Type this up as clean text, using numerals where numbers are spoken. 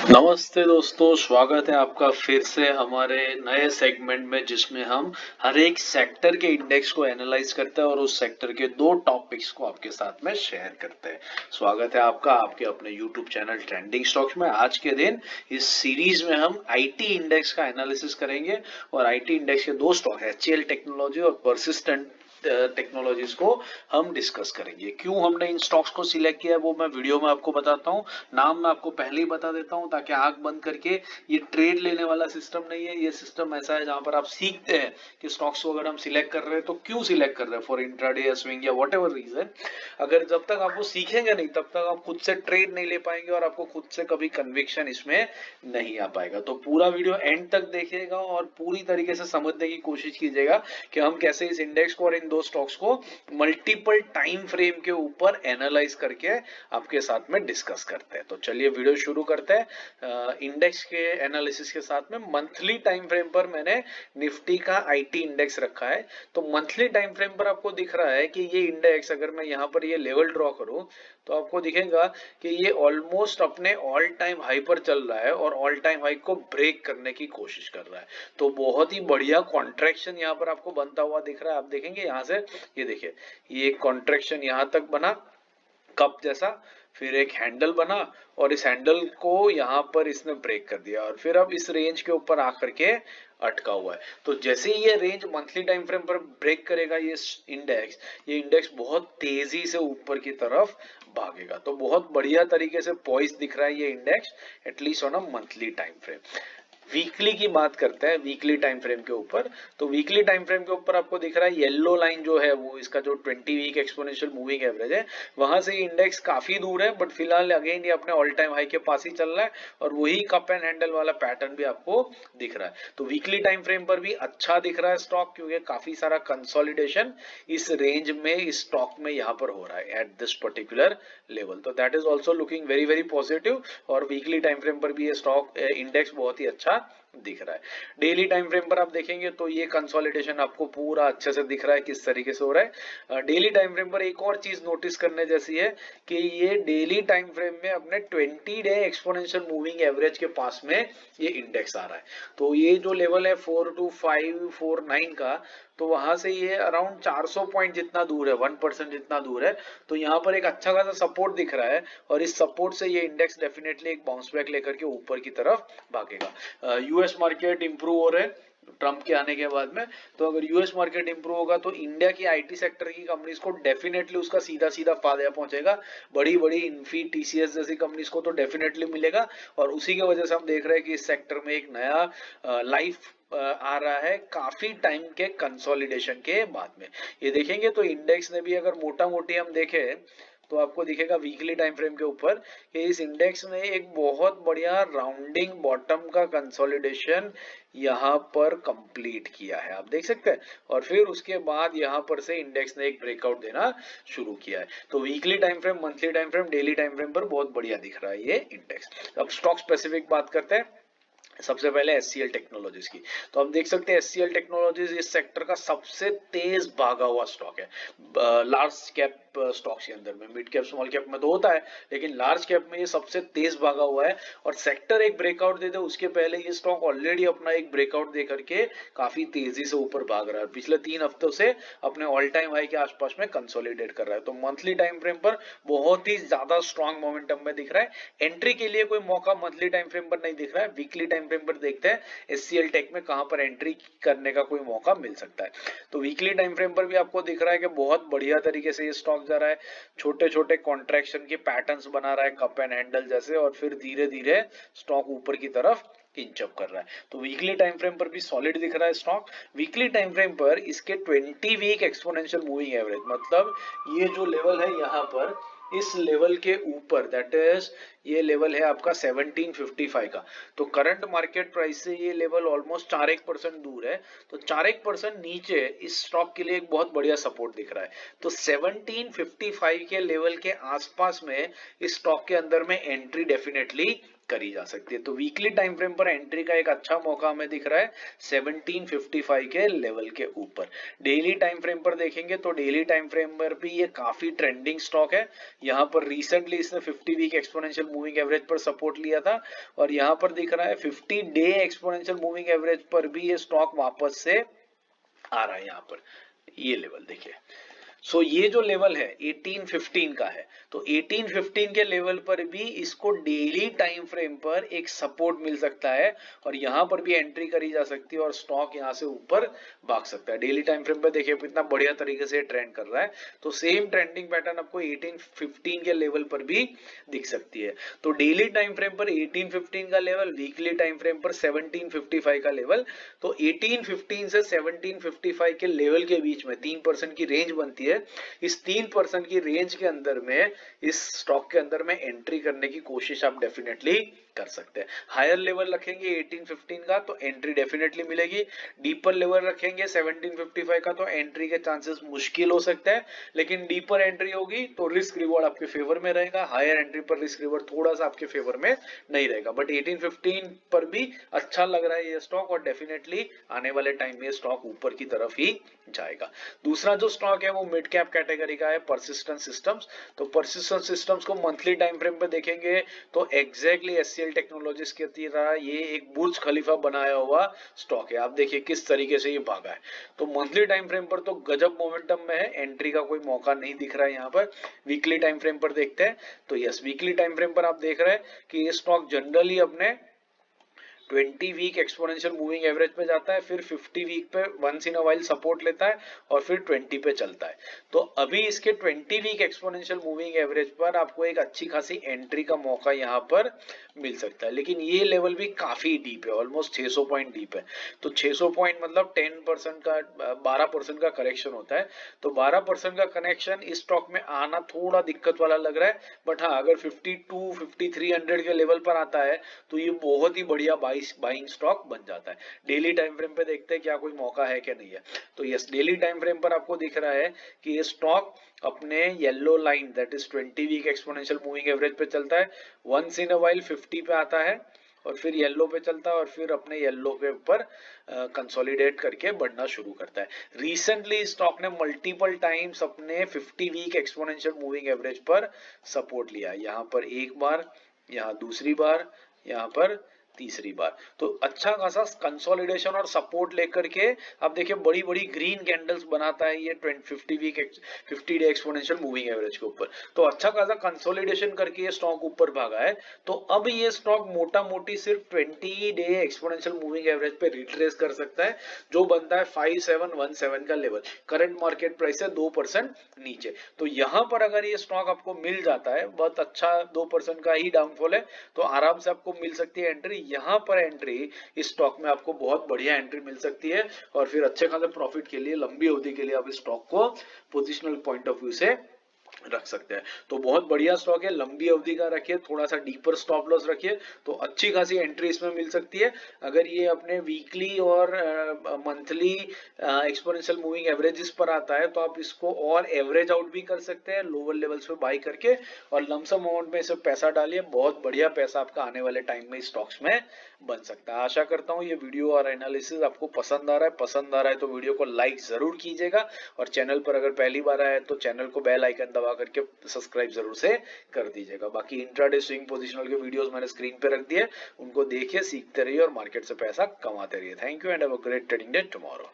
नमस्ते दोस्तों, स्वागत है आपका फिर से हमारे नए सेगमेंट में जिसमें हम हर एक सेक्टर के इंडेक्स को एनालाइज करते हैं और उस सेक्टर के दो टॉपिक्स को आपके साथ में शेयर करते हैं। स्वागत है आपका आपके अपने यूट्यूब चैनल ट्रेंडिंग स्टॉक्स में। आज के दिन इस सीरीज में हम आईटी इंडेक्स का एनालिसिस करेंगे और आईटी इंडेक्स के दो स्टॉक है, एचसीएल टेक्नोलॉजी और परसिस्टेंट टेक्नोलॉजीज को हम डिस्कस करेंगे। क्यों हमने इन स्टॉक्स को सिलेक्ट किया है वो मैं वीडियो में आपको बताता हूँ। नाम मैं आपको पहले ही बता देता हूँ ताकि आंख बंद करके, ये ट्रेड लेने वाला सिस्टम नहीं है, ये सिस्टम ऐसा है जहां पर आप सीखते हैं कि स्टॉक्स को अगर हम सिलेक्ट कर रहे हैं तो क्यों सिलेक्ट कर रहे हैं, फॉर इंट्राडे या स्विंग या वॉट एवर रीजन। अगर जब तक आप वो सीखेंगे नहीं तब तक आप खुद से ट्रेड नहीं ले पाएंगे और आपको खुद से कभी कन्विक्शन इसमें नहीं आ पाएगा। तो पूरा वीडियो एंड तक देखिएगा और पूरी तरीके से समझने की कोशिश कीजिएगा कि हम कैसे इस इंडेक्स को और इन दो स्टॉक्स को मल्टीपल टाइम फ्रेम के ऊपर एनालाइज करके आपके साथ में डिस्कस करते हैं। तो चलिए वीडियो शुरू करते हैं। इंडेक्स के एनालिसिस के साथ में मंथली टाइम फ्रेम पर मैंने निफ्टी का आईटी इंडेक्स रखा है। तो मंथली टाइम फ्रेम पर आपको दिख रहा है कि ये इंडेक्स, अगर मैं यहाँ पर ये लेवल ड्रॉ करूं तो आपको दिखेगा कि ये ऑलमोस्ट अपने ऑल टाइम हाई पर चल रहा है और ऑल टाइम हाई को ब्रेक करने की कोशिश कर रहा है। तो बहुत ही बढ़िया कॉन्ट्रैक्शन यहाँ पर आपको बनता हुआ दिख रहा है। आप देखेंगे यहाँ से, ये देखिए, ये कॉन्ट्रैक्शन यहाँ तक बना कप जैसा, फिर एक हैंडल बना और इस हैंडल को यहाँ पर इसने ब्रेक कर दिया और फिर अब इस रेंज के ऊपर आकर के अटका हुआ है। तो जैसे ही ये रेंज मंथली टाइम फ्रेम पर ब्रेक करेगा ये इंडेक्स बहुत तेजी से ऊपर की तरफ भागेगा। तो बहुत बढ़िया तरीके से पॉइज दिख रहा है ये index, at least on a monthly time frame. Weekly की बात करते हैं, वीकली टाइम फ्रेम के ऊपर। तो वीकली टाइम फ्रेम के ऊपर आपको दिख रहा है येलो लाइन जो है वो इसका जो 20 वीक एक्सपोनेंशियल मूविंग एवरेज है, वहां से इंडेक्स काफी दूर है, बट फिलहाल अगेन ये अपने ऑल टाइम हाई के पास ही चल रहा है और वही कप एंड हैंडल वाला पैटर्न भी आपको दिख रहा है। तो वीकली टाइम फ्रेम पर भी अच्छा दिख रहा है स्टॉक, क्योंकि काफी सारा कंसोलिडेशन इस रेंज में इस स्टॉक में यहाँ पर हो रहा है एट दिस पर्टिकुलर लेवल। तो that is also looking very very positive और वीकली टाइम फ्रेम पर भी ये स्टॉक इंडेक्स बहुत ही अच्छा दिख रहा है। डेली टाइम फ्रेम पर आप देखेंगे तो ये कंसोलिडेशन आपको पूरा अच्छे से दिख रहा है किस तरीके से हो रहा है। डेली टाइम फ्रेम पर एक और चीज नोटिस करने जैसी है कि ये डेली टाइम फ्रेम में अपने 20 डे एक्सपोनेंशियल मूविंग एवरेज के पास में ये इंडेक्स आ रहा है। तो ये जो लेवल है 42549 का, तो वहां से ये अराउंड 400 पॉइंट जितना दूर है, 1% जितना दूर है। तो यहाँ पर एक अच्छा खासा सपोर्ट दिख रहा है और इस सपोर्ट से ये इंडेक्स डेफिनेटली एक बाउंस बैक लेकर के ऊपर की तरफ भागेगा। यूएस मार्केट इंप्रूव हो रहे हैं ट्रंप के आने के बाद में। तो अगर यूएस मार्केट इंप्रूव होगा तो इंडिया की आईटी सेक्टर की कंपनीज को डेफिनेटली उसका सीधा सीधा फायदा पहुंचेगा। बड़ी बड़ी इन्फी टीसीएस जैसी कंपनीज को तो डेफिनेटली मिलेगा और उसी की वजह से हम देख रहे हैं कि इस सेक्टर में एक नया लाइफ आ रहा है काफी टाइम के कंसोलिडेशन के बाद में। ये देखेंगे तो इंडेक्स ने भी अगर मोटा मोटी हम देखें तो आपको दिखेगा वीकली टाइम फ्रेम के ऊपर कि इस इंडेक्स ने एक बहुत बढ़िया राउंडिंग बॉटम का कंसोलिडेशन यहाँ पर कंप्लीट किया है, आप देख सकते हैं। और फिर उसके बाद यहाँ पर से इंडेक्स ने एक ब्रेकआउट देना शुरू किया है। तो weekly time frame, monthly time frame, daily time frame पर बहुत बढ़िया दिख रहा है ये इंडेक्स। अब स्टॉक स्पेसिफिक बात करते हैं। सबसे पहले एचसीएल टेक्नोलॉजीज की। तो आप देख सकते हैं एचसीएल टेक्नोलॉजीज इस सेक्टर का सबसे तेज भागा हुआ स्टॉक है। लार्ज कैप स्टॉक्स के अंदर में, मिड कैप स्मॉल कैप में तो होता है, लेकिन लार्ज कैप में ये सबसे तेज भागा हुआ है। और सेक्टर एक ब्रेकआउट दे दे उसके पहले ये स्टॉक ऑलरेडी अपना एक ब्रेकआउट दे करके काफी तेजी से ऊपर भाग रहा है। पिछले 3 हफ्तों से अपने ऑल टाइम हाई के आसपास में कंसोलिडेट कर रहा है। तो मंथली टाइम फ्रेम पर बहुत ही ज्यादा स्ट्रॉन्ग मोमेंटम में दिख रहा है। एंट्री के लिए कोई मौका मंथली टाइम फ्रेम पर नहीं दिख रहा है। वीकली टाइम फ्रेम पर देखते हैं एचसीएल टेक में कहां पर एंट्री करने का कोई मौका मिल सकता है। तो वीकली टाइम फ्रेम पर भी आपको दिख रहा है कि बहुत बढ़िया तरीके से ये स्टॉक जा रहा है, छोटे छोटे कॉन्ट्रैक्शन के पैटर्न्स बना रहा है कप एंड हैंडल जैसे, और फिर धीरे धीरे स्टॉक ऊपर की तरफ इंचअप कर रहा है। तो वीकली टाइम फ्रेम पर भी सॉलिड दिख रहा है स्टॉक। वीकली टाइम फ्रेम पर इसके 20 वीक एक्सपोनेंशियल मूविंग एवरेज, मतलब ये जो लेवल है यहाँ पर, इस लेवल के ऊपर, दैट इज ये लेवल है आपका 1755 का। तो करंट मार्केट प्राइस से ये लेवल ऑलमोस्ट 4% दूर है। तो 4% नीचे इस स्टॉक के लिए एक बहुत बढ़िया सपोर्ट दिख रहा है। तो 1755 के लेवल के आसपास में इस स्टॉक के अंदर में एंट्री डेफिनेटली करी जा सकती है। तो वीकली टाइम फ्रेम पर एंट्री का एक अच्छा मौका हमें दिख रहा है 1755 के लेवल के ऊपर। डेली टाइम फ्रेम पर देखेंगे तो डेली टाइम फ्रेम पर भी ये काफी ट्रेंडिंग स्टॉक है। यहाँ पर रिसेंटली इसने 50 वीक एक्सपोनेंशियल मूविंग एवरेज पर सपोर्ट लिया था और यहाँ पर दिख रहा है 50 डे एक्सपोनेंशियल मूविंग एवरेज पर भी ये स्टॉक वापस से आ रहा है। यहाँ पर ये लेवल देखिए, सो ये जो लेवल है 1815 का है, तो 1815 के लेवल पर भी इसको डेली टाइम फ्रेम पर एक सपोर्ट मिल सकता है और यहां पर भी एंट्री करी जा सकती है और स्टॉक यहां से ऊपर भाग सकता है। डेली टाइम फ्रेम पर देखिए कितना बढ़िया तरीके से ट्रेंड कर रहा है, तो सेम ट्रेंडिंग पैटर्न आपको 1815 के लेवल पर भी दिख सकती है। तो डेली टाइम फ्रेम पर 1815 का लेवल, वीकली टाइम फ्रेम पर 1755 का लेवल, तो 1815 से 1755 के लेवल के बीच में 3% की रेंज बनती है। इस 3% की रेंज के अंदर में इस स्टॉक के अंदर में एंट्री करने की कोशिश आप डेफिनेटली कर सकते हैं। हायर लेवल रखेंगे 1815 का तो एंट्री डेफिनेटली मिलेगी, डीपर लेवल रखेंगे 1755 का तो एंट्री के चांसेस मुश्किल हो सकते हैं, लेकिन डीपर एंट्री होगी तो रिस्क रिवॉर्ड आपके फेवर में रहेगा। हायर एंट्री पर रिस्क रिवॉर्ड थोड़ा सा आपके फेवर में नहीं रहेगा, बट 1815 पर भी अच्छा लग रहा है ये स्टॉक और डेफिनेटली आने वाले टाइम में स्टॉक ऊपर की तरफ ही जाएगा। दूसरा जो स्टॉक है वो मिड कैप कैटेगरी का है, परसिस्टेंट सिस्टम्स। तो परसिस्टेंट सिस्टम्स को मंथली टाइम फ्रेम पे देखेंगे तो एग्जैक्टली एचसीएल टेक्नोलॉजीज की तरह ये एक बुर्ज खलीफा बनाया हुआ स्टॉक है। आप देखिए किस तरीके से ये भागा है, तो मंथली टाइम फ्रेम पर तो गजब मोमेंटम में है, एंट्री का कोई मौका नहीं दिख रहा है यहाँ पर। वीकली टाइम फ्रेम पर देखते हैं तो यस, वीकली टाइम फ्रेम पर आप देख रहे हैं कि ये स्टॉक जनरली अपने 20 वीक एक्सपोनेंशियल मूविंग एवरेज पे जाता है, फिर 50 वीक पे once in a while support लेता है और फिर 20 पे चलता है। तो अभी इसके 20 वीक एक्सपोनेंशियल मूविंग एवरेज पर आपको एक अच्छी खासी एंट्री का मौका यहाँ पर मिल सकता है, लेकिन ये लेवल भी काफी डीप है, ऑलमोस्ट 600 पॉइंट डीप है। तो 600 पॉइंट मतलब 10% का 12% का करेक्शन होता है, तो 12% का कनेक्शन इस स्टॉक में आना थोड़ा दिक्कत वाला लग रहा है। बट हाँ, अगर 52 5300 के लेवल पर आता है तो ये बहुत ही बढ़िया बाइंग स्टॉक बन जाता है। डेली टाइम फ्रेम पे देखते हैं क्या कोई मौका है क्या नहीं है। तो यस, डेली टाइम फ्रेम पर आपको दिख रहा है कि ये स्टॉक अपने yellow line that is 20 week exponential moving average पे चलता है, वंस इन अ वाइल 50 पे आता है और फिर येलो पे चलता है और फिर अपने येलो के ऊपर कंसोलिडेट करके बढ़ना शुरू करता है। रिसेंटली स्टॉक ने मल्टीपल टाइम्स अपने 50 वीक एक्सपोनेंशियल मूविंग एवरेज पर सपोर्ट लिया है, यहाँ पर एक बार, यहाँ दूसरी बार, यहाँ पर तीसरी बार। तो अच्छा खासा कंसोलिडेशन और सपोर्ट लेकर के आप देखिए बड़ी बड़ी ग्रीन कैंडल्स बनाता है ये 50 डे एक्सपोनेंशियल मूविंग एवरेज के ऊपर। तो अच्छा खासा कंसोलिडेशन करके ये स्टॉक ऊपर भागा है। तो अब ये स्टॉक मोटा मोटी सिर्फ 20 डे एक्सपोनेंशियल मूविंग एवरेज पे रिट्रेस कर सकता है, जो बनता है 5717 का लेवल। करंट मार्केट प्राइस है 2% नीचे। तो यहां पर अगर ये स्टॉक आपको मिल जाता है, बहुत अच्छा 2% का ही डाउनफॉल है, तो आराम से आपको मिल सकती है एंट्री। यहां पर एंट्री इस स्टॉक में आपको बहुत बढ़िया एंट्री मिल सकती है और फिर अच्छे खासे प्रॉफिट के लिए लंबी अवधि के लिए आप इस स्टॉक को पोजिशनल पॉइंट ऑफ व्यू से रख सकते हैं। तो बहुत बढ़िया स्टॉक है, लंबी अवधि का रखिए, थोड़ा सा डीपर स्टॉप लॉस रखिए तो अच्छी खासी एंट्री इसमें मिल सकती है। अगर ये अपने वीकली और मंथली एक्सपोनेंशियल मूविंग एवरेजेस पर आता है तो आप इसको और एवरेज आउट भी कर सकते हैं लोअर लेवल्स पे बाई करके और लमसम अमाउंट में इसे पैसा डालिए, बहुत बढ़िया पैसा आपका आने वाले टाइम में स्टॉक्स में बन सकता है। आशा करता हूँ ये वीडियो और एनालिसिस आपको पसंद आ रहा है तो वीडियो को लाइक जरूर कीजिएगा और चैनल पर अगर पहली बार आया है तो चैनल को बेल आइकन दबा करके सब्सक्राइब जरूर से कर दीजिएगा। बाकी इंट्राडे स्विंग पोजिशनल के वीडियोस मैंने स्क्रीन पे रख दिए, उनको देखिए, सीखते रहिए और मार्केट से पैसा कमाते रहिए। Thank you and have a great trading day tomorrow.